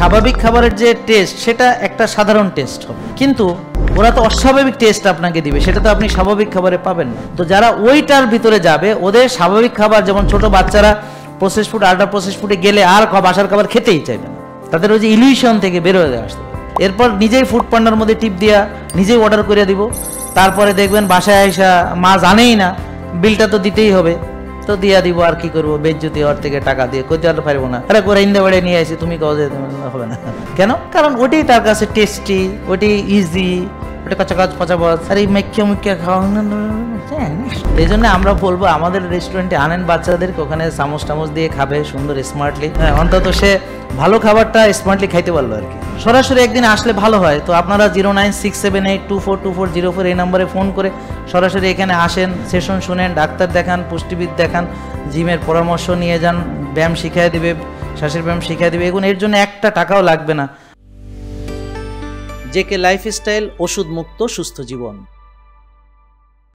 স্বাভাবিক খাবারের যে টেস্ট সেটা একটা সাধারণ টেস্ট হবে, কিন্তু ওরা তো অস্বাভাবিক টেস্ট আপনাকে দিবে, সেটা তো আপনি স্বাভাবিক খাবারে পাবেন না। তো যারা ওইটার ভিতরে যাবে, ওদের স্বাভাবিক খাবার, যেমন ছোট বাচ্চারা প্রসেস ফুড আল্ট্রা প্রসেস ফুডে গেলে আর বাসার খাবার খেতেই চাইবে না, তাদের ওই যে ইলিউশন থেকে বের হয়ে আসতে। এরপর নিজেই ফুড পান্ডার মধ্যে টিপ দিয়া নিজেই অর্ডার করে দিব, তারপরে দেখবেন বাসায় আইসা মা জানেই না, বিলটা তো দিতেই হবে, তো দিয়া দিব, আর কি করবো, বেজ্জতি ওর থেকে টাকা দিয়ে করতে আর পারবো না, আরে করে ইন্দে বাড়ি নিয়ে আসি, তুমি কাজ হবে না কেন? কারণ ওটাই তার কাছে টেস্টি, ওটাই ইজি, ওটা কাঁচা কাজ পচা বচ, আর এই মেকিয়া মুখিয়া খাওয়া। এই জন্য আমরা বলবো আমাদের রেস্টুরেন্টে আনেন বাচ্চাদেরকে, ওখানে চামচ টামচ দিয়ে খাবে সুন্দর স্মার্টলি, হ্যাঁ, অন্তত সে ভালো খাবারটা স্মার্টলি খাইতে পারলো আর কি। সরাসরি একদিন আসলে ভালো হয়। তো আপনারা 09678242404 এই নম্বরে ফোন করে সরাসরি এখানে আসেন, সেশন শুনেন, ডাক্তার দেখান, পুষ্টিবিদ দেখান, জিমের পরামর্শ নিয়ে যান, ব্যায়াম শিখিয়ে দিবে, শ্বাসের ব্যায়াম শিখিয়ে দিবে, এগুলো এর জন্য একটা টাকাও লাগবে না। জেকে লাইফস্টাইল, ওষুধ মুক্ত সুস্থ জীবন।